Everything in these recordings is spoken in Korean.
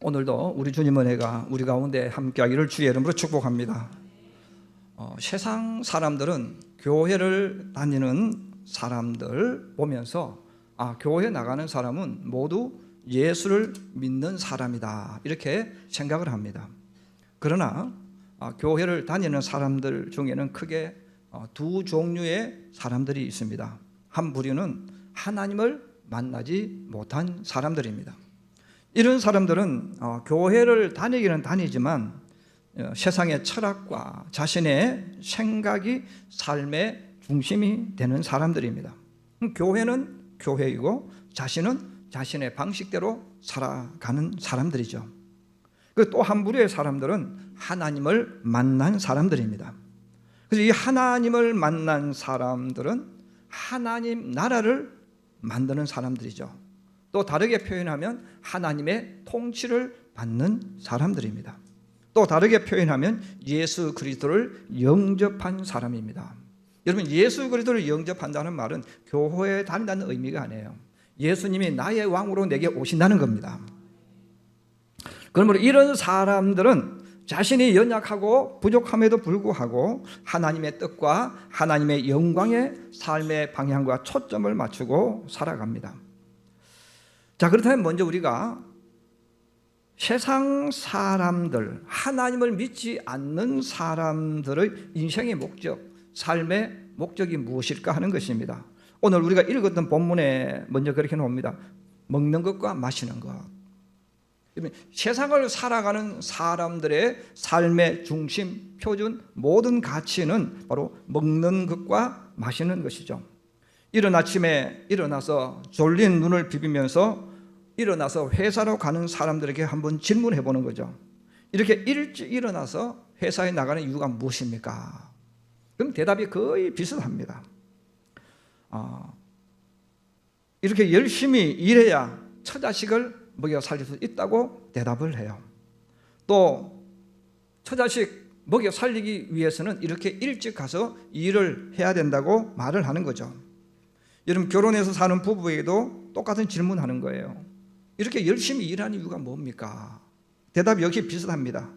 오늘도 우리 주님 은혜가 우리 가운데 함께하기를 주의 이름으로 축복합니다. 세상 사람들은 교회를 다니는 사람들 보면서 교회 나가는 사람은 모두 예수를 믿는 사람이다 이렇게 생각을 합니다. 그러나 교회를 다니는 사람들 중에는 크게 두 종류의 사람들이 있습니다. 한 부류는 하나님을 만나지 못한 사람들입니다. 이런 사람들은 교회를 다니기는 다니지만 세상의 철학과 자신의 생각이 삶의 중심이 되는 사람들입니다. 교회는 교회이고 자신은 자신의 방식대로 살아가는 사람들이죠. 또 한 부류의 사람들은 하나님을 만난 사람들입니다. 그래서 이 하나님을 만난 사람들은 하나님 나라를 만드는 사람들이죠. 또 다르게 표현하면 하나님의 통치를 받는 사람들입니다. 또 다르게 표현하면 예수 그리스도를 영접한 사람입니다. 여러분, 예수 그리스도를 영접한다는 말은 교회에 다닌다는 의미가 아니에요. 예수님이 나의 왕으로 내게 오신다는 겁니다. 그러므로 이런 사람들은 자신이 연약하고 부족함에도 불구하고 하나님의 뜻과 하나님의 영광의 삶의 방향과 초점을 맞추고 살아갑니다. 자, 그렇다면 먼저 우리가 세상 사람들, 하나님을 믿지 않는 사람들의 인생의 목적, 삶의 목적이 무엇일까 하는 것입니다. 오늘 우리가 읽었던 본문에 먼저 그렇게 나옵니다. 먹는 것과 마시는 것. 세상을 살아가는 사람들의 삶의 중심, 표준, 모든 가치는 바로 먹는 것과 마시는 것이죠. 이른 아침에 일어나서 졸린 눈을 비비면서 일어나서 회사로 가는 사람들에게 한번 질문해 보는 거죠. 이렇게 일찍 일어나서 회사에 나가는 이유가 무엇입니까? 그럼 대답이 거의 비슷합니다. 이렇게 열심히 일해야 처자식을 먹여 살릴 수 있다고 대답을 해요. 또 처자식 먹여 살리기 위해서는 이렇게 일찍 가서 일을 해야 된다고 말을 하는 거죠. 여러분, 결혼해서 사는 부부에게도 똑같은 질문하는 거예요. 이렇게 열심히 일하는 이유가 뭡니까? 대답이 역시 비슷합니다.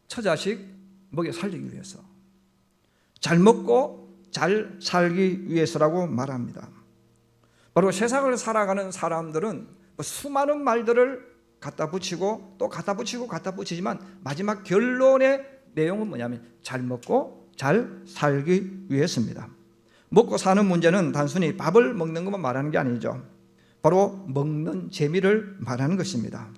처자식 먹여 살리기 위해서, 잘 먹고 잘 살기 위해서라고 말합니다. 바로 세상을 살아가는 사람들은 수많은 말들을 갖다 붙이고 또 갖다 붙이고 갖다 붙이지만 마지막 결론의 내용은 뭐냐면 잘 먹고 잘 살기 위해서입니다. 먹고 사는 문제는 단순히 밥을 먹는 것만 말하는 게 아니죠. 바로 먹는 재미를 말하는 것입니다.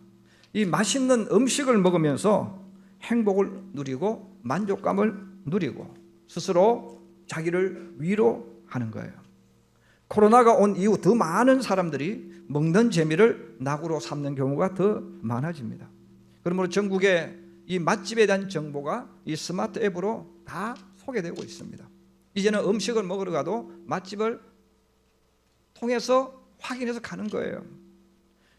이 맛있는 음식을 먹으면서 행복을 누리고 만족감을 누리고 스스로 자기를 위로하는 거예요. 코로나가 온 이후 더 많은 사람들이 먹는 재미를 낙으로 삼는 경우가 더 많아집니다. 그러므로 전국에 이 맛집에 대한 정보가 이 스마트 앱으로 다 소개되고 있습니다. 이제는 음식을 먹으러 가도 맛집을 통해서 확인해서 가는 거예요.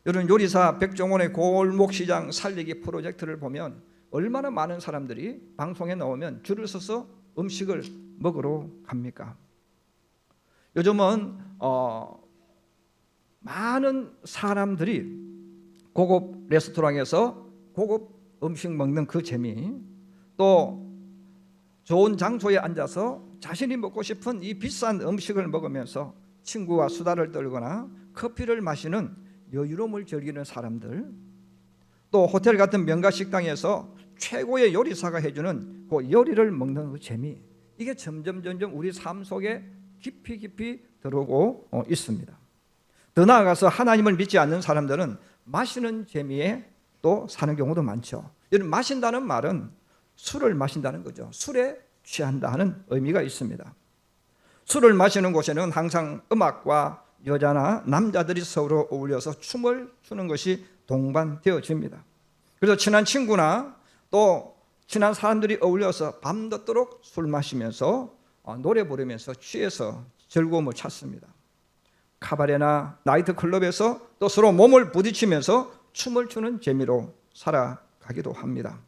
여러분, 요리사 백종원의 골목시장 살리기 프로젝트를 보면 얼마나 많은 사람들이 방송에 나오면 줄을 서서 음식을 먹으러 갑니까? 요즘은 많은 사람들이 고급 레스토랑에서 고급 음식 먹는 그 재미, 또 좋은 장소에 앉아서 자신이 먹고 싶은 이 비싼 음식을 먹으면서 친구와 수다를 떨거나 커피를 마시는 여유로움을 즐기는 사람들, 또 호텔 같은 명가 식당에서 최고의 요리사가 해주는 그 요리를 먹는 그 재미, 이게 점점 우리 삶 속에 깊이 들어오고 있습니다. 더 나아가서 하나님을 믿지 않는 사람들은 마시는 재미에 또 사는 경우도 많죠. 여러분, 마신다는 말은 술을 마신다는 거죠. 술에 취한다는 의미가 있습니다. 술을 마시는 곳에는 항상 음악과 여자나 남자들이 서로 어울려서 춤을 추는 것이 동반되어집니다. 그래서 친한 친구나 또 친한 사람들이 어울려서 밤늦도록 술 마시면서 노래 부르면서 취해서 즐거움을 찾습니다. 카바레나 나이트클럽에서 또 서로 몸을 부딪히면서 춤을 추는 재미로 살아가기도 합니다.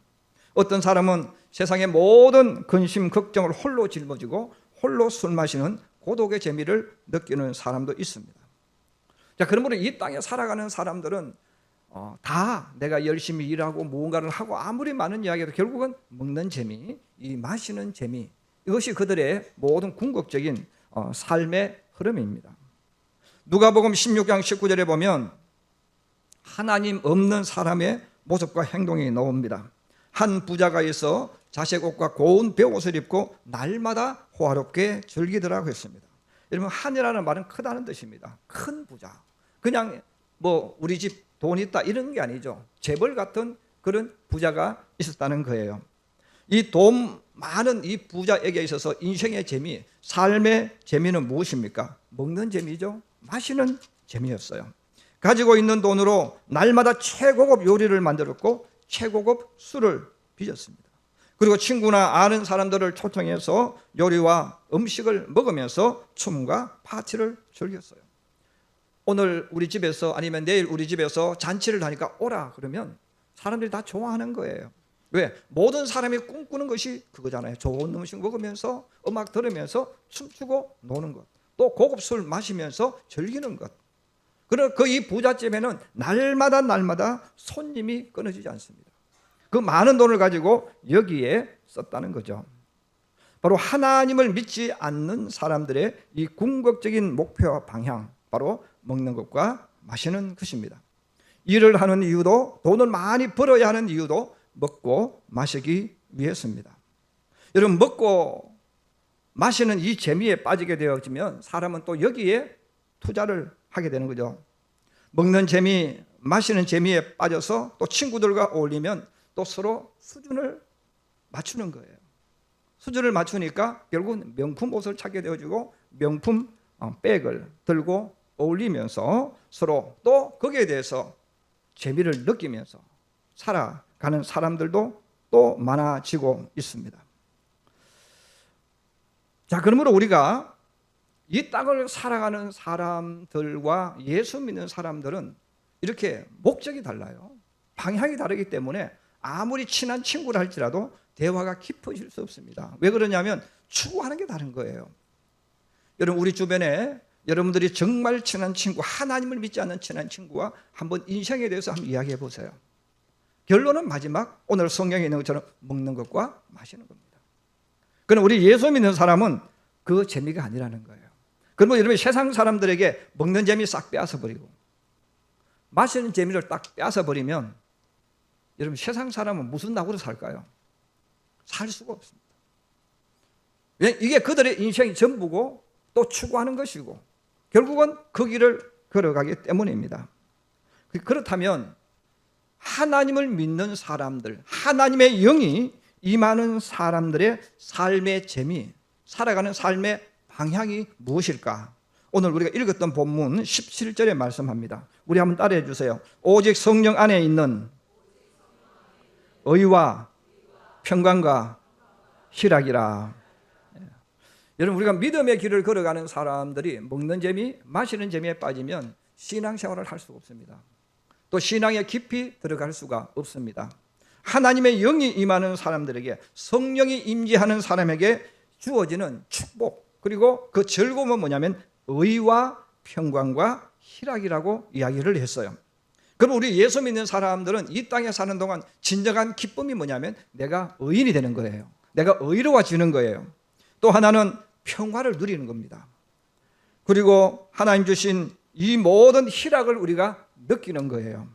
어떤 사람은 세상의 모든 근심, 걱정을 홀로 짊어지고 홀로 술 마시는 고독의 재미를 느끼는 사람도 있습니다. 자, 그러므로 이 땅에 살아가는 사람들은 다 내가 열심히 일하고 무언가를 하고 아무리 많은 이야기도 결국은 먹는 재미, 이 마시는 재미, 이것이 그들의 모든 궁극적인 삶의 흐름입니다. 누가복음 16장 19절에 보면 하나님 없는 사람의 모습과 행동이 나옵니다. 한 부자가 있어 자색 옷과 고운 베옷을 입고 날마다 호화롭게 즐기더라고 했습니다. 여러분, 한이라는 말은 크다는 뜻입니다. 큰 부자. 그냥 우리 집 돈 있다 이런 게 아니죠. 재벌 같은 그런 부자가 있었다는 거예요. 이 돈 많은 이 부자에게 있어서 인생의 재미, 삶의 재미는 무엇입니까? 먹는 재미죠. 마시는 재미였어요. 가지고 있는 돈으로 날마다 최고급 요리를 만들었고 최고급 술을 빚었습니다. 그리고 친구나 아는 사람들을 초청해서 요리와 음식을 먹으면서 춤과 파티를 즐겼어요. 오늘 우리 집에서 아니면 내일 우리 집에서 잔치를 하니까 오라 그러면 사람들이 다 좋아하는 거예요. 왜? 모든 사람이 꿈꾸는 것이 그거잖아요. 좋은 음식 먹으면서 음악 들으면서 춤추고 노는 것, 또 고급 술 마시면서 즐기는 것. 그러나 그 이 부잣집에는 날마다 손님이 끊어지지 않습니다. 그 많은 돈을 가지고 여기에 썼다는 거죠. 바로 하나님을 믿지 않는 사람들의 이 궁극적인 목표와 방향, 바로 먹는 것과 마시는 것입니다. 일을 하는 이유도, 돈을 많이 벌어야 하는 이유도 먹고 마시기 위해서입니다. 여러분, 먹고 마시는 이 재미에 빠지게 되어지면 사람은 또 여기에 투자를 하게 되는 거죠. 먹는 재미, 마시는 재미에 빠져서 또 친구들과 어울리면 또 서로 수준을 맞추는 거예요. 수준을 맞추니까 결국은 명품 옷을 찾게 되어지고 명품 백을 들고 어울리면서 서로 또 거기에 대해서 재미를 느끼면서 살아가는 사람들도 또 많아지고 있습니다. 자, 그러므로 우리가 이 땅을 살아가는 사람들과 예수 믿는 사람들은 이렇게 목적이 달라요. 방향이 다르기 때문에 아무리 친한 친구를 할지라도 대화가 깊어질 수 없습니다. 왜 그러냐면 추구하는 게 다른 거예요. 여러분, 우리 주변에 여러분들이 정말 친한 친구, 하나님을 믿지 않는 친한 친구와 한번 인생에 대해서 한번 이야기해 보세요. 결론은 마지막 오늘 성경에 있는 것처럼 먹는 것과 마시는 겁니다. 그러나 우리 예수 믿는 사람은 그 재미가 아니라는 거예요. 그러면 여러분, 세상 사람들에게 먹는 재미 싹 빼앗아 버리고 마시는 재미를 딱 빼앗아 버리면 여러분, 세상 사람은 무슨 낙으로 살까요? 살 수가 없습니다. 이게 그들의 인생이 전부고 또 추구하는 것이고 결국은 그 길을 걸어가기 때문입니다. 그렇다면 하나님을 믿는 사람들, 하나님의 영이 임하는 사람들의 삶의 재미, 살아가는 삶의 방향이 무엇일까? 오늘 우리가 읽었던 본문 17절에 말씀합니다. 우리 한번 따라해 주세요. 오직 성령 안에 있는 의와 평강과 희락이라. 여러분, 우리가 믿음의 길을 걸어가는 사람들이 먹는 재미, 마시는 재미에 빠지면 신앙생활을 할 수가 없습니다. 또 신앙에 깊이 들어갈 수가 없습니다. 하나님의 영이 임하는 사람들에게, 성령이 임재하는 사람에게 주어지는 축복, 그리고 그 즐거움은 뭐냐면 의와 평강과 희락이라고 이야기를 했어요. 그럼 우리 예수 믿는 사람들은 이 땅에 사는 동안 진정한 기쁨이 뭐냐면 내가 의인이 되는 거예요. 내가 의로워지는 거예요. 또 하나는 평화를 누리는 겁니다. 그리고 하나님 주신 이 모든 희락을 우리가 느끼는 거예요.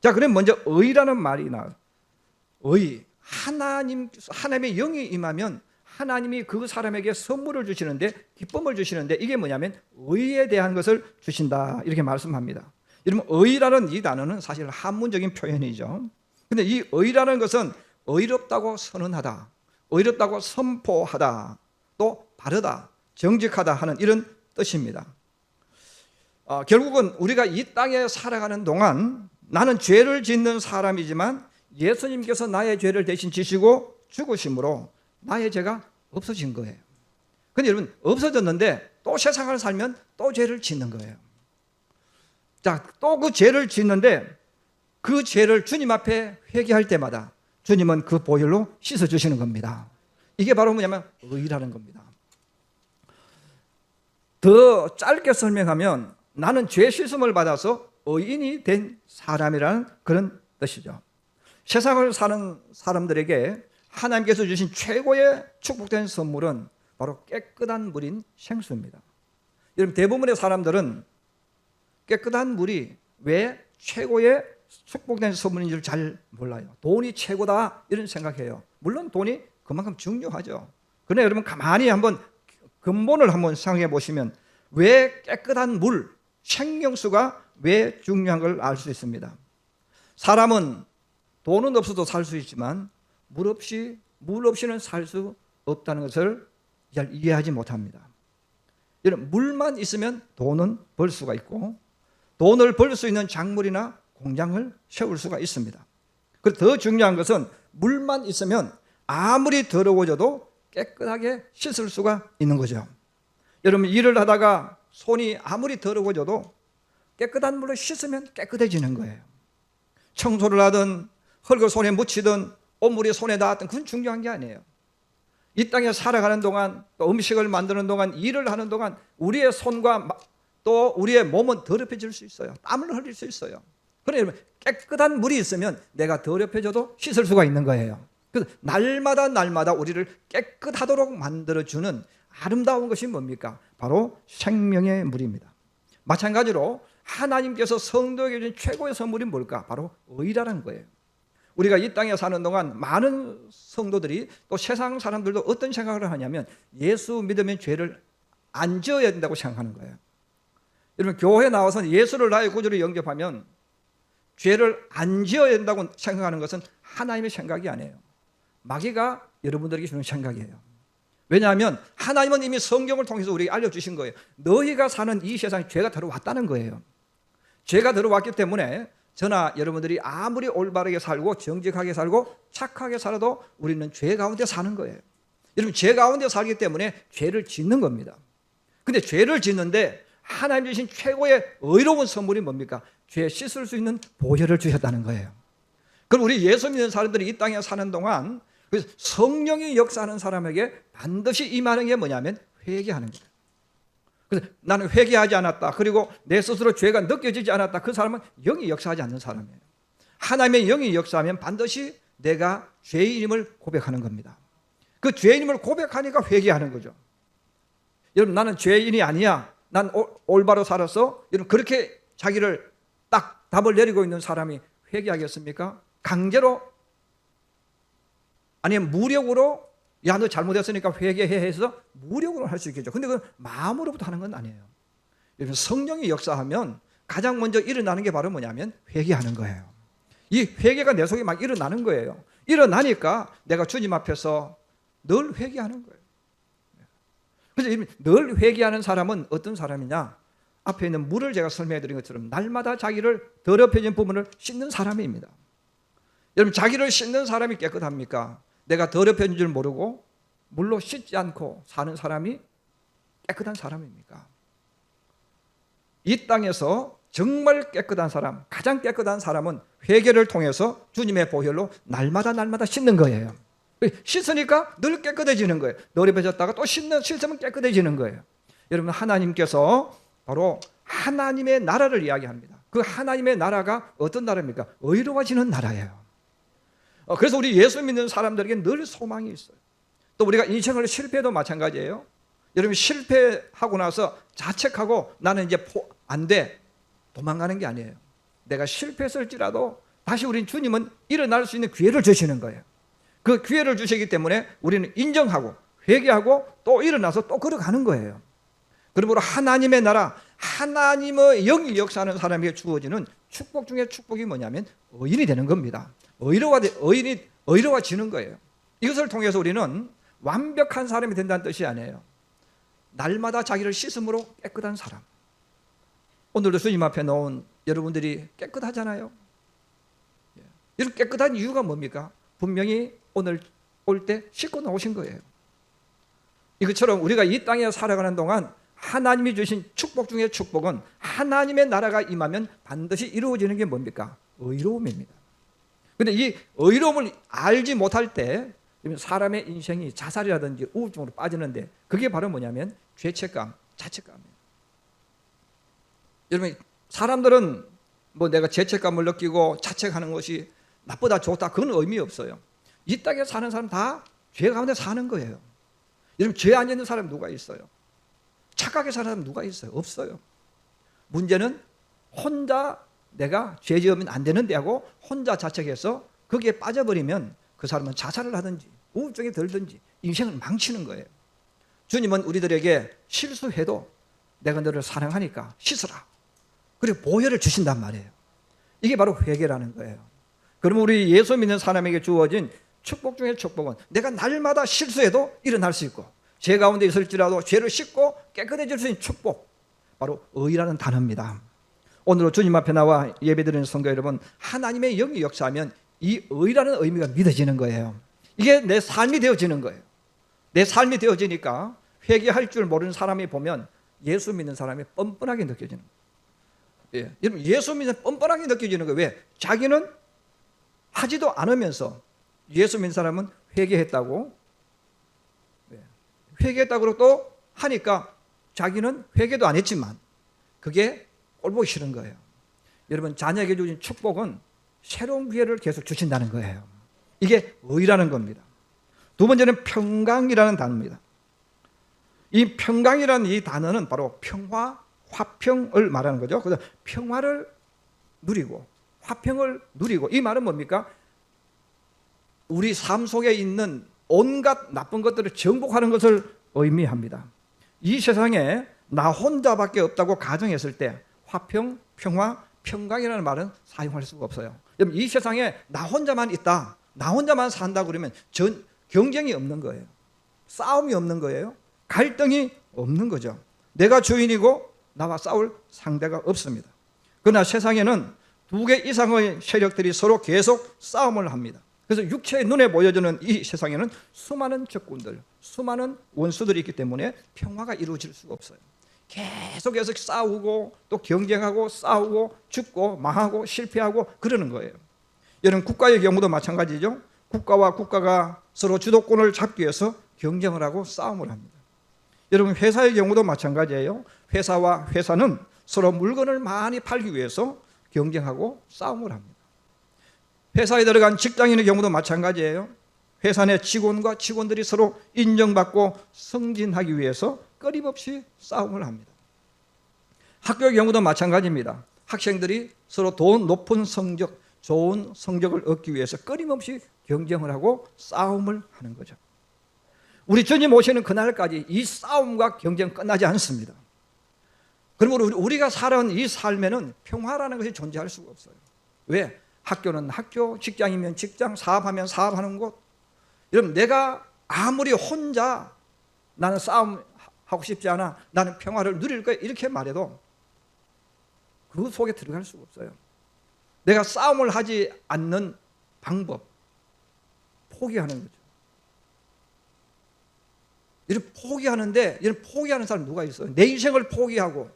자, 그럼 먼저 의라는 말이 나와요. 의, 하나님의 영이 임하면 하나님이 그 사람에게 선물을 주시는데, 기쁨을 주시는데, 이게 뭐냐면 의에 대한 것을 주신다, 이렇게 말씀합니다. 여러분, 의라는 이 단어는 사실 한문적인 표현이죠. 근데 이 의라는 것은 의롭다고 선언하다, 의롭다고 선포하다, 또 바르다, 정직하다 하는 이런 뜻입니다. 결국은 우리가 이 땅에 살아가는 동안 나는 죄를 짓는 사람이지만 예수님께서 나의 죄를 대신 지시고 죽으심으로 나의 죄가 없어진 거예요. 근데 여러분, 없어졌는데 또 세상을 살면 또 죄를 짓는 거예요. 자, 또 그 죄를 짓는데 그 죄를 주님 앞에 회개할 때마다 주님은 그 보혈로 씻어주시는 겁니다. 이게 바로 뭐냐면 의라는 겁니다. 더 짧게 설명하면 나는 죄 씻음을 받아서 의인이 된 사람이라는 그런 뜻이죠. 세상을 사는 사람들에게 하나님께서 주신 최고의 축복된 선물은 바로 깨끗한 물인 생수입니다. 여러분, 대부분의 사람들은 깨끗한 물이 왜 최고의 축복된 선물인 줄 잘 몰라요. 돈이 최고다 이런 생각해요. 물론 돈이 그만큼 중요하죠. 그러나 여러분, 가만히 한번 근본을 한번 생각해 보시면 왜 깨끗한 물, 생명수가 왜 중요한 걸 알 수 있습니다. 사람은 돈은 없어도 살 수 있지만 물 없이는 살 수 없다는 것을 잘 이해하지 못합니다. 여러분, 물만 있으면 돈은 벌 수가 있고 돈을 벌 수 있는 작물이나 공장을 세울 수가 있습니다. 그리고 더 중요한 것은 물만 있으면 아무리 더러워져도 깨끗하게 씻을 수가 있는 거죠. 여러분, 일을 하다가 손이 아무리 더러워져도 깨끗한 물로 씻으면 깨끗해지는 거예요. 청소를 하든 흙을 손에 묻히든 옷물이 손에 닿았든 그건 중요한 게 아니에요. 이 땅에 살아가는 동안, 또 음식을 만드는 동안, 일을 하는 동안 우리의 손과 또 우리의 몸은 더럽혀질 수 있어요. 땀을 흘릴 수 있어요. 그러나 여러분, 깨끗한 물이 있으면 내가 더럽혀져도 씻을 수가 있는 거예요. 그래서 날마다 우리를 깨끗하도록 만들어주는 아름다운 것이 뭡니까? 바로 생명의 물입니다. 마찬가지로 하나님께서 성도에게 준 최고의 선물이 뭘까? 바로 의라는 거예요. 우리가 이 땅에 사는 동안 많은 성도들이, 또 세상 사람들도 어떤 생각을 하냐면 예수 믿으면 죄를 안 지어야 된다고 생각하는 거예요. 여러분, 교회에 나와서 예수를 나의 구주로 영접하면 죄를 안 지어야 된다고 생각하는 것은 하나님의 생각이 아니에요. 마귀가 여러분들에게 주는 생각이에요. 왜냐하면 하나님은 이미 성경을 통해서 우리에게 알려주신 거예요. 너희가 사는 이 세상에 죄가 들어왔다는 거예요. 죄가 들어왔기 때문에 저나 여러분들이 아무리 올바르게 살고 정직하게 살고 착하게 살아도 우리는 죄 가운데 사는 거예요. 여러분, 죄 가운데 살기 때문에 죄를 짓는 겁니다. 근데 죄를 짓는데 하나님 주신 최고의 의로운 선물이 뭡니까? 죄 씻을 수 있는 보혈을 주셨다는 거예요. 그럼 우리 예수 믿는 사람들이 이 땅에 사는 동안 성령이 역사하는 사람에게 반드시 임하는 게 뭐냐면 회개하는 거예요. 그래서 나는 회개하지 않았다, 그리고 내 스스로 죄가 느껴지지 않았다, 그 사람은 영이 역사하지 않는 사람이에요. 하나님의 영이 역사하면 반드시 내가 죄인임을 고백하는 겁니다. 그 죄인임을 고백하니까 회개하는 거죠. 여러분, 나는 죄인이 아니야, 난 올바로 살았어, 여러분, 그렇게 자기를 딱 답을 내리고 있는 사람이 회개하겠습니까? 강제로, 아니면 무력으로, 야, 너 잘못했으니까 회개해 해서 무력으로 할 수 있겠죠. 근데 그 마음으로부터 하는 건 아니에요. 여러분, 성령이 역사하면 가장 먼저 일어나는 게 바로 뭐냐면 회개하는 거예요. 이 회개가 내 속에 막 일어나는 거예요. 일어나니까 내가 주님 앞에서 늘 회개하는 거예요. 그래서 늘 회개하는 사람은 어떤 사람이냐? 앞에 있는 물을 제가 설명해 드린 것처럼 날마다 자기를 더럽혀진 부분을 씻는 사람입니다. 여러분, 자기를 씻는 사람이 깨끗합니까? 내가 더럽혀진 줄 모르고 물로 씻지 않고 사는 사람이 깨끗한 사람입니까? 이 땅에서 정말 깨끗한 사람, 가장 깨끗한 사람은 회개를 통해서 주님의 보혈로 날마다 씻는 거예요. 씻으니까 늘 깨끗해지는 거예요. 더럽혀졌다가 또 씻으면 깨끗해지는 거예요. 여러분, 하나님께서 바로 하나님의 나라를 이야기합니다. 그 하나님의 나라가 어떤 나라입니까? 의로워지는 나라예요. 그래서 우리 예수 믿는 사람들에게 늘 소망이 있어요. 또 우리가 인생을 실패해도 마찬가지예요. 여러분, 실패하고 나서 자책하고 나는 이제 안 돼, 도망가는 게 아니에요. 내가 실패했을지라도 다시 우리 주님은 일어날 수 있는 기회를 주시는 거예요. 그 기회를 주시기 때문에 우리는 인정하고 회개하고 또 일어나서 또 걸어가는 거예요. 그러므로 하나님의 나라, 하나님의 영이 역사하는 사람에게 주어지는 축복 중에 축복이 뭐냐면 의인이 되는 겁니다. 의인이 의로워지는 거예요. 이것을 통해서 우리는 완벽한 사람이 된다는 뜻이 아니에요. 날마다 자기를 씻음으로 깨끗한 사람. 오늘도 주님 앞에 놓은 여러분들이 깨끗하잖아요. 이렇게 깨끗한 이유가 뭡니까? 분명히 오늘 올 때 씻고 나오신 거예요. 이것처럼 우리가 이 땅에 살아가는 동안 하나님이 주신 축복 중에 축복은 하나님의 나라가 임하면 반드시 이루어지는 게 뭡니까? 의로움입니다. 그런데 이 의로움을 알지 못할 때 사람의 인생이 자살이라든지 우울증으로 빠지는데 그게 바로 뭐냐면 죄책감, 자책감이에요. 여러분, 사람들은 뭐 내가 죄책감을 느끼고 자책하는 것이 나쁘다 좋다 그건 의미 없어요. 이 땅에 사는 사람 다 죄 가운데 사는 거예요. 여러분 죄 안 짓는 사람 누가 있어요? 착하게 사는 사람 누가 있어요? 없어요. 문제는 혼자 내가 죄 지으면 안 되는데 하고 혼자 자책해서 거기에 빠져버리면 그 사람은 자살을 하든지 우울증에 들든지 인생을 망치는 거예요. 주님은 우리들에게 실수해도 내가 너를 사랑하니까 씻어라. 그리고 보혈을 주신단 말이에요. 이게 바로 회개라는 거예요. 그러면 우리 예수 믿는 사람에게 주어진 축복 중에 축복은 내가 날마다 실수해도 일어날 수 있고 죄 가운데 있을지라도 죄를 씻고 깨끗해질 수 있는 축복, 바로 의라는 단어입니다. 오늘 주님 앞에 나와 예배드리는 성도 여러분, 하나님의 영이 역사하면 이 의라는 의미가 믿어지는 거예요. 이게 내 삶이 되어지는 거예요. 내 삶이 되어지니까 회개할 줄 모르는 사람이 보면 예수 믿는 사람이 뻔뻔하게 느껴지는 거예요. 예. 여러분 예수 믿는 뻔뻔하게 느껴지는 거예요. 왜? 자기는 하지도 않으면서 예수 믿는 사람은 회개했다고 회개했다고 또 하니까 자기는 회개도 안 했지만 그게 꼴보기 싫은 거예요. 여러분 자녀에게 주신 축복은 새로운 기회를 계속 주신다는 거예요. 이게 의라는 겁니다. 두 번째는 평강이라는 단어입니다. 이 평강이라는 이 단어는 바로 평화, 화평을 말하는 거죠. 그래서 평화를 누리고 화평을 누리고, 이 말은 뭡니까? 우리 삶 속에 있는 온갖 나쁜 것들을 정복하는 것을 의미합니다. 이 세상에 나 혼자밖에 없다고 가정했을 때 화평, 평화, 평강이라는 말은 사용할 수가 없어요. 이 세상에 나 혼자만 있다, 나 혼자만 산다 그러면 경쟁이 없는 거예요. 싸움이 없는 거예요. 갈등이 없는 거죠. 내가 주인이고 나와 싸울 상대가 없습니다. 그러나 세상에는 두 개 이상의 세력들이 서로 계속 싸움을 합니다. 그래서 육체의 눈에 보여주는 이 세상에는 수많은 적군들, 수많은 원수들이 있기 때문에 평화가 이루어질 수가 없어요. 계속해서 싸우고 또 경쟁하고 싸우고 죽고 망하고 실패하고 그러는 거예요. 여러분 국가의 경우도 마찬가지죠. 국가와 국가가 서로 주도권을 잡기 위해서 경쟁을 하고 싸움을 합니다. 여러분 회사의 경우도 마찬가지예요. 회사와 회사는 서로 물건을 많이 팔기 위해서 경쟁하고 싸움을 합니다. 회사에 들어간 직장인의 경우도 마찬가지예요. 회사 내 직원과 직원들이 서로 인정받고 승진하기 위해서 끊임없이 싸움을 합니다. 학교의 경우도 마찬가지입니다. 학생들이 서로 더 높은 성적, 좋은 성적을 얻기 위해서 끊임없이 경쟁을 하고 싸움을 하는 거죠. 우리 주님 오시는 그날까지 이 싸움과 경쟁 끝나지 않습니다. 그러므로 우리가 살아온 이 삶에는 평화라는 것이 존재할 수가 없어요. 왜? 학교는 학교, 직장이면 직장, 사업하면 사업하는 곳. 여러분 내가 아무리 혼자 나는 싸움하고 싶지 않아, 나는 평화를 누릴 거야 이렇게 말해도 그 속에 들어갈 수가 없어요. 내가 싸움을 하지 않는 방법, 포기하는 거죠. 이런 포기하는데, 이런 포기하는 사람 누가 있어요? 내 인생을 포기하고,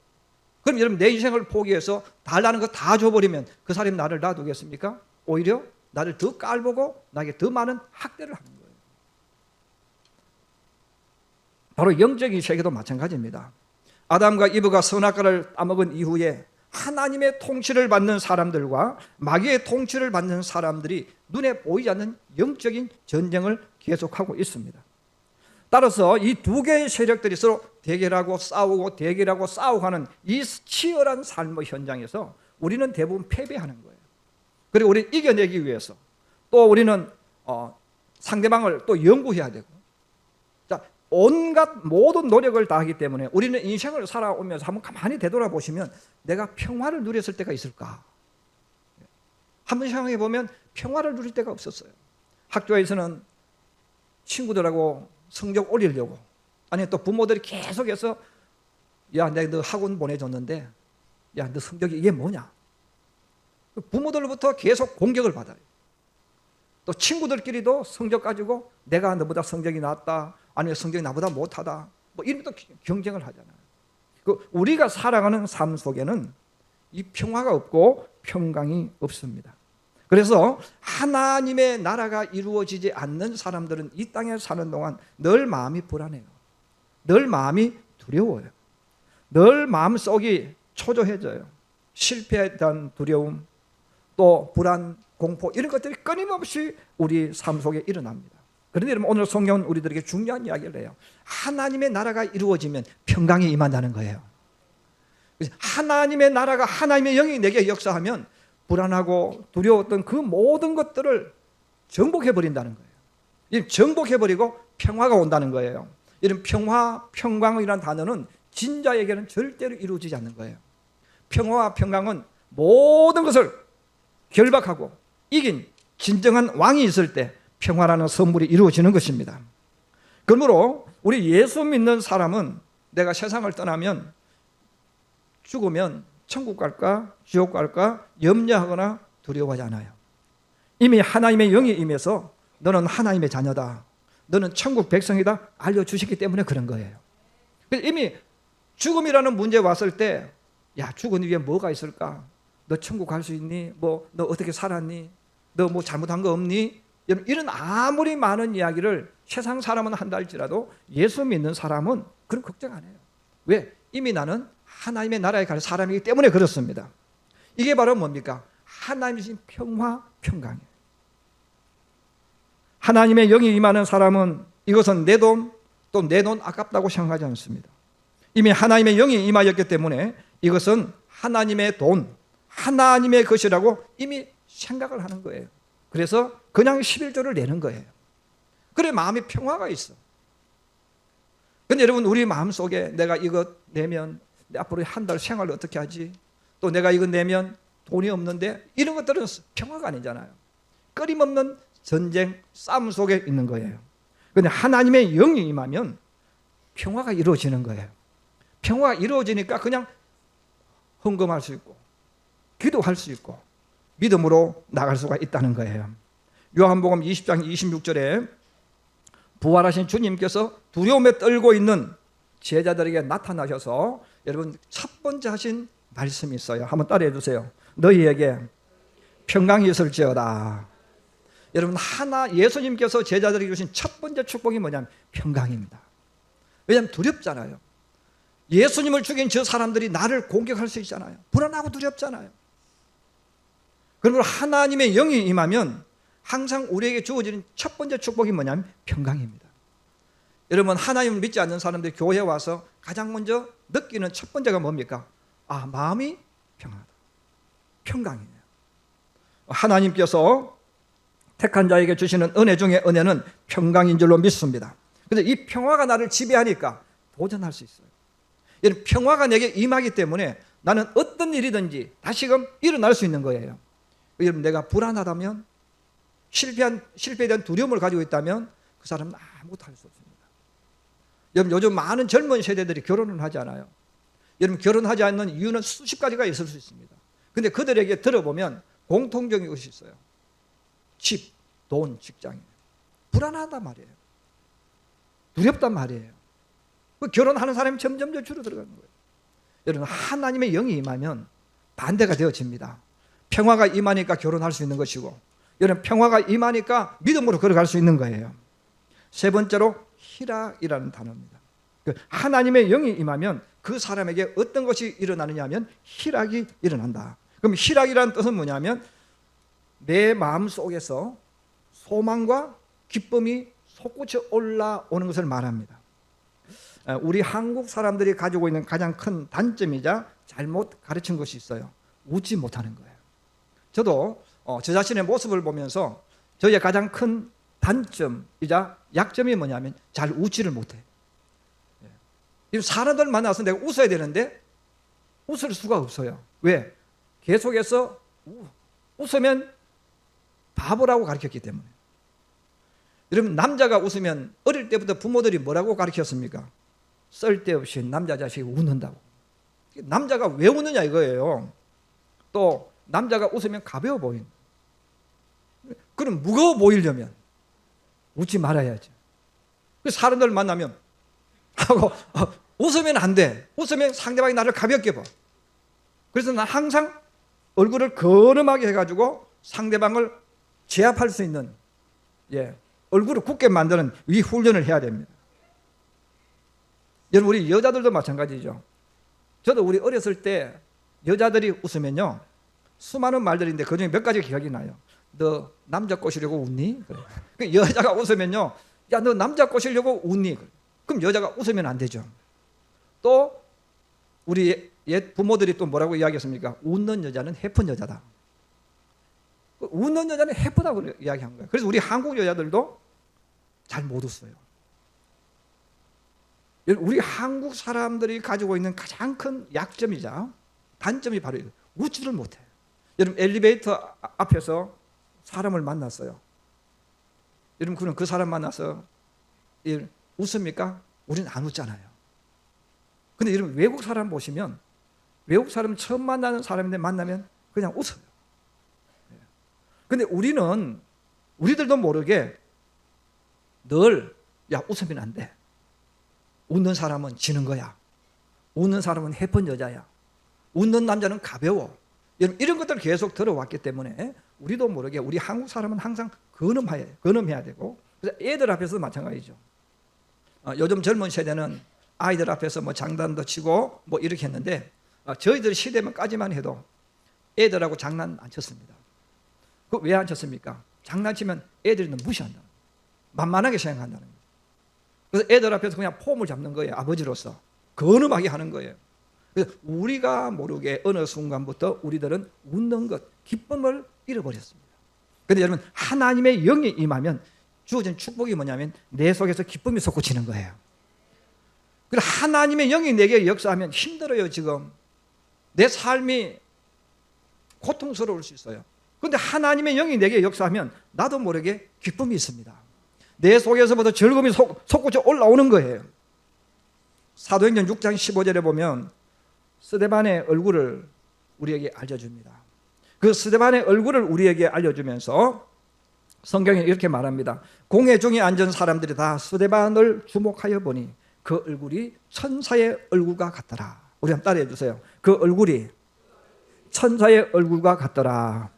그럼 여러분 내 인생을 포기해서 달라는 거 다 줘버리면 그 사람이 나를 놔두겠습니까? 오히려 나를 더 깔보고 나에게 더 많은 학대를 하는 거예요. 바로 영적인 세계도 마찬가지입니다. 아담과 이브가 선악과를 따먹은 이후에 하나님의 통치를 받는 사람들과 마귀의 통치를 받는 사람들이 눈에 보이지 않는 영적인 전쟁을 계속하고 있습니다. 따라서 이 두 개의 세력들이 서로 대결하고 싸우고 대결하고 싸우고 하는 이 치열한 삶의 현장에서 우리는 대부분 패배하는 거예요. 그리고 우리는 이겨내기 위해서 또 우리는 상대방을 또 연구해야 되고, 자, 온갖 모든 노력을 다하기 때문에 우리는 인생을 살아오면서 한번 가만히 되돌아보시면 내가 평화를 누렸을 때가 있을까? 한번 생각해 보면 평화를 누릴 때가 없었어요. 학교에서는 친구들하고 성적 올리려고, 아니 또 부모들이 계속해서 야 내가 너 학원 보내줬는데 야 너 성적이 이게 뭐냐, 부모들로부터 계속 공격을 받아요. 또 친구들끼리도 성적 가지고 내가 너보다 성적이 낫다, 아니면 성적이 나보다 못하다, 뭐 이런 또 경쟁을 하잖아요. 우리가 살아가는 삶 속에는 이 평화가 없고 평강이 없습니다. 그래서 하나님의 나라가 이루어지지 않는 사람들은 이 땅에 사는 동안 늘 마음이 불안해요. 늘 마음이 두려워요. 늘 마음속이 초조해져요. 실패에 대한 두려움, 또 불안, 공포 이런 것들이 끊임없이 우리 삶 속에 일어납니다. 그런데 여러분 오늘 성경은 우리들에게 중요한 이야기를 해요. 하나님의 나라가 이루어지면 평강이 임한다는 거예요. 하나님의 나라가 하나님의 영이 내게 역사하면 불안하고 두려웠던 그 모든 것들을 정복해버린다는 거예요. 정복해버리고 평화가 온다는 거예요. 이런 평화, 평강이라는 단어는 진자에게는 절대로 이루어지지 않는 거예요. 평화와 평강은 모든 것을 결박하고 이긴 진정한 왕이 있을 때 평화라는 선물이 이루어지는 것입니다. 그러므로 우리 예수 믿는 사람은 내가 세상을 떠나면 죽으면 천국 갈까 지옥 갈까 염려하거나 두려워하지 않아요. 이미 하나님의 영이 임해서 너는 하나님의 자녀다, 너는 천국 백성이다 알려주셨기 때문에 그런 거예요. 이미 죽음이라는 문제 왔을 때 야, 죽은 뒤에 뭐가 있을까? 너 천국 갈 수 있니? 너 어떻게 살았니? 너 뭐 잘못한 거 없니? 이런 아무리 많은 이야기를 세상 사람은 한다 할지라도 예수 믿는 사람은 그런 걱정 안 해요. 왜? 이미 나는 하나님의 나라에 갈 사람이기 때문에 그렇습니다. 이게 바로 뭡니까? 하나님의 주신 평화, 평강이에요. 하나님의 영이 임하는 사람은 이것은 내 돈, 또 내 돈 아깝다고 생각하지 않습니다. 이미 하나님의 영이 임하였기 때문에 이것은 하나님의 돈, 하나님의 것이라고 이미 생각을 하는 거예요. 그래서 그냥 11조를 내는 거예요. 그래 마음에 평화가 있어. 근데 여러분 우리 마음속에 내가 이거 내면 앞으로 한 달 생활을 어떻게 하지? 또 내가 이거 내면 돈이 없는데 이런 것들은 평화가 아니잖아요. 끊임없는 전쟁, 싸움 속에 있는 거예요. 그런데 하나님의 영이 임하면 평화가 이루어지는 거예요. 평화가 이루어지니까 그냥 헌금할 수 있고 기도할 수 있고 믿음으로 나갈 수가 있다는 거예요. 요한복음 20장 26절에 부활하신 주님께서 두려움에 떨고 있는 제자들에게 나타나셔서 여러분 첫 번째 하신 말씀이 있어요. 한번 따라해 주세요. 너희에게 평강이 있을지어다. 여러분 예수님께서 제자들에게 주신 첫 번째 축복이 뭐냐면 평강입니다. 왜냐하면 두렵잖아요. 예수님을 죽인 저 사람들이 나를 공격할 수 있잖아요. 불안하고 두렵잖아요. 그러므로 하나님의 영이 임하면 항상 우리에게 주어지는 첫 번째 축복이 뭐냐면 평강입니다. 여러분 하나님을 믿지 않는 사람들이 교회에 와서 가장 먼저 느끼는 첫 번째가 뭡니까? 아, 마음이 평안하다. 평강이에요. 하나님께서 택한 자에게 주시는 은혜 중에 은혜는 평강인 줄로 믿습니다. 그런데 이 평화가 나를 지배하니까 도전할 수 있어요. 이런 평화가 내게 임하기 때문에 나는 어떤 일이든지 다시금 일어날 수 있는 거예요. 여러분 내가 불안하다면 실패에 대한 두려움을 가지고 있다면 그 사람은 아무것도 할 수 없습니다. 여러분 요즘 많은 젊은 세대들이 결혼을 하지 않아요. 여러분 결혼하지 않는 이유는 수십 가지가 있을 수 있습니다. 근데 그들에게 들어보면 공통적인 것이 있어요. 집, 돈, 직장이에요. 불안하단 말이에요. 두렵단 말이에요. 결혼하는 사람이 점점 더 줄어들어가는 거예요. 여러분 하나님의 영이 임하면 반대가 되어집니다. 평화가 임하니까 결혼할 수 있는 것이고 여러분 평화가 임하니까 믿음으로 걸어갈 수 있는 거예요. 세 번째로 희락이라는 단어입니다. 하나님의 영이 임하면 그 사람에게 어떤 것이 일어나느냐 하면 희락이 일어난다. 그럼 희락이라는 뜻은 뭐냐면 내 마음속에서 소망과 기쁨이 솟구쳐 올라오는 것을 말합니다. 우리 한국 사람들이 가지고 있는 가장 큰 단점이자 잘못 가르친 것이 있어요. 웃지 못하는 거예요. 저도 저 자신의 모습을 보면서 저의 가장 큰 단점이자 약점이 뭐냐면 잘 웃지를 못해요. 사람들 만나서 내가 웃어야 되는데 웃을 수가 없어요. 왜? 계속해서 웃으면 바보라고 가르쳤기 때문에. 여러분 남자가 웃으면 어릴 때부터 부모들이 뭐라고 가르쳤습니까? 쓸데없이 남자 자식이 웃는다고. 남자가 왜 웃느냐 이거예요. 또 남자가 웃으면 가벼워 보인다. 그럼 무거워 보이려면 웃지 말아야죠. 사람들 만나면 하고 웃으면 안 돼. 웃으면 상대방이 나를 가볍게 봐. 그래서 난 항상 얼굴을 거름하게 해가지고 상대방을 제압할 수 있는 얼굴을 굳게 만드는 이 훈련을 해야 됩니다. 여러분 우리 여자들도 마찬가지죠. 저도 우리 어렸을 때 여자들이 웃으면요, 수많은 말들인데 그중에 몇 가지 기억이 나요. 너 남자 꼬시려고 웃니? 그래. 그 여자가 웃으면요, 야, 너 남자 꼬시려고 웃니? 그래. 그럼 여자가 웃으면 안 되죠. 또 우리 옛 부모들이 또 뭐라고 이야기했습니까? 웃는 여자는 해픈 여자다. 웃는 여자는 해프다고 이야기한 거예요. 그래서 우리 한국 여자들도 잘 못 웃어요. 우리 한국 사람들이 가지고 있는 가장 큰 약점이자 단점이 바로 웃지를 못해요. 여러분, 엘리베이터 앞에서 사람을 만났어요. 여러분, 그 사람 만나서 웃습니까? 우리는 안 웃잖아요. 근데 여러분, 외국 사람 보시면, 외국 사람 처음 만나는 사람인데 만나면 그냥 웃어요. 근데 우리들도 모르게 늘, 야, 웃으면 안 돼. 웃는 사람은 지는 거야. 웃는 사람은 해픈 여자야. 웃는 남자는 가벼워. 이런 것들을 계속 들어왔기 때문에 우리도 모르게 우리 한국 사람은 항상 근엄해야 되고, 그래서 애들 앞에서도 마찬가지죠. 요즘 젊은 세대는 아이들 앞에서 뭐 장난도 치고 뭐 이렇게 했는데, 저희들 시대만까지만 해도 애들하고 장난 안 쳤습니다. 그 왜 안 쳤습니까? 장난치면 애들이 너무 무시한다. 만만하게 생각한다는 거예요. 그래서 애들 앞에서 그냥 폼을 잡는 거예요. 아버지로서 근엄하게 하는 거예요. 그래서 우리가 모르게 어느 순간부터 우리들은 웃는 것, 기쁨을 잃어버렸습니다. 그런데 여러분, 하나님의 영이 임하면 주어진 축복이 뭐냐면 내 속에서 기쁨이 솟구치는 거예요. 그래서 하나님의 영이 내게 역사하면 힘들어요. 지금 내 삶이 고통스러울 수 있어요. 그런데 하나님의 영이 내게 역사하면 나도 모르게 기쁨이 있습니다. 내 속에서부터 즐거움이 솟구쳐 올라오는 거예요. 사도행전 6장 15절에 보면 스데반의 얼굴을 우리에게 알려줍니다. 그 스데반의 얼굴을 우리에게 알려주면서 성경에 이렇게 말합니다. 공회 중에 앉은 사람들이 다 스데반을 주목하여 보니 그 얼굴이 천사의 얼굴과 같더라. 우리 한번 따라해 주세요. 그 얼굴이 천사의 얼굴과 같더라.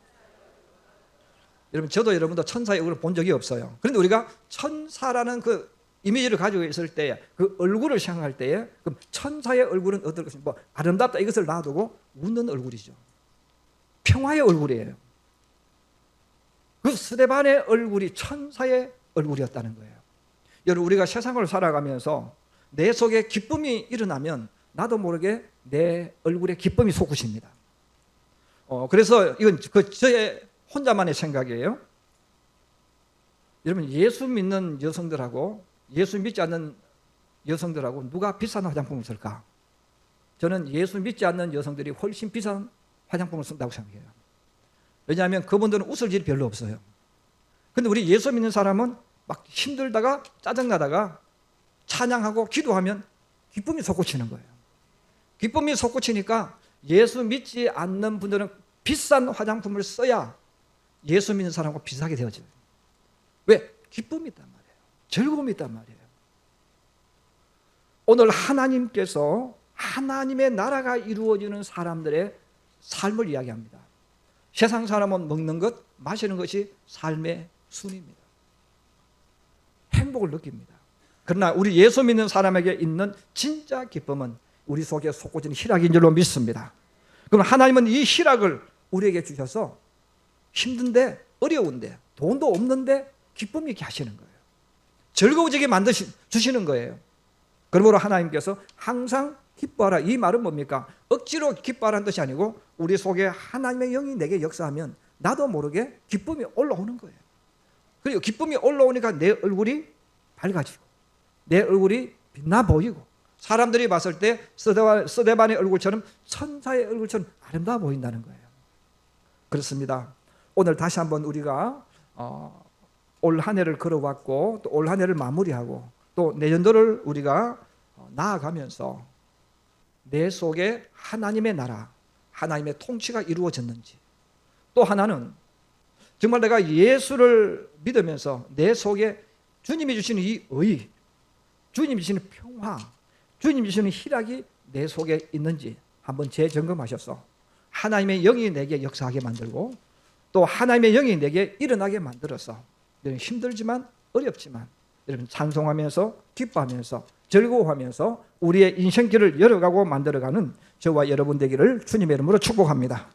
여러분, 저도 여러분도 천사의 얼굴을 본 적이 없어요. 그런데 우리가 천사라는 그 이미지를 가지고 있을 때, 그 얼굴을 생각할 때에, 그럼 천사의 얼굴은 어떨 것인가? 뭐 아름답다 이것을 놔두고 웃는 얼굴이죠. 평화의 얼굴이에요. 그 스데반의 얼굴이 천사의 얼굴이었다는 거예요. 여러분, 우리가 세상을 살아가면서 내 속에 기쁨이 일어나면 나도 모르게 내 얼굴에 기쁨이 솟구칩니다. 그래서 이건 저의 혼자만의 생각이에요. 여러분, 예수 믿는 여성들하고 예수 믿지 않는 여성들하고 누가 비싼 화장품을 쓸까? 저는 예수 믿지 않는 여성들이 훨씬 비싼 화장품을 쓴다고 생각해요. 왜냐하면 그분들은 웃을 일이 별로 없어요. 근데 우리 예수 믿는 사람은 막 힘들다가 짜증나다가 찬양하고 기도하면 기쁨이 솟구치는 거예요. 기쁨이 솟구치니까 예수 믿지 않는 분들은 비싼 화장품을 써야 예수 믿는 사람과 비슷하게 되어져요. 왜? 기쁨이 있단 말이에요. 즐거움이 있단 말이에요. 오늘 하나님께서 하나님의 나라가 이루어지는 사람들의 삶을 이야기합니다. 세상 사람은 먹는 것, 마시는 것이 삶의 순입니다. 행복을 느낍니다. 그러나 우리 예수 믿는 사람에게 있는 진짜 기쁨은 우리 속에 솟구치는 희락인 줄로 믿습니다. 그럼 하나님은 이 희락을 우리에게 주셔서 힘든데, 어려운데, 돈도 없는데 기쁨 있게 하시는 거예요. 즐거워지게 주시는 거예요. 그러므로 하나님께서 항상 기뻐하라. 이 말은 뭡니까? 억지로 기뻐하라는 뜻이 아니고 우리 속에 하나님의 영이 내게 역사하면 나도 모르게 기쁨이 올라오는 거예요. 그리고 기쁨이 올라오니까 내 얼굴이 밝아지고 내 얼굴이 빛나 보이고 사람들이 봤을 때 스데반의 얼굴처럼 천사의 얼굴처럼 아름다워 보인다는 거예요. 그렇습니다. 오늘 다시 한번 우리가 올 한 해를 걸어왔고 또 올 한 해를 마무리하고 또 내년도를 우리가 나아가면서 내 속에 하나님의 나라, 하나님의 통치가 이루어졌는지, 또 하나는 정말 내가 예수를 믿으면서 내 속에 주님이 주시는 이 의, 주님이 주시는 평화, 주님이 주시는 희락이 내 속에 있는지 한번 재점검하셔서 하나님의 영이 내게 역사하게 만들고 또 하나님의 영이 내게 일어나게 만들어서 힘들지만 어렵지만 여러분 찬송하면서 기뻐하면서 즐거워하면서 우리의 인생길을 열어가고 만들어가는 저와 여러분 되기를 주님의 이름으로 축복합니다.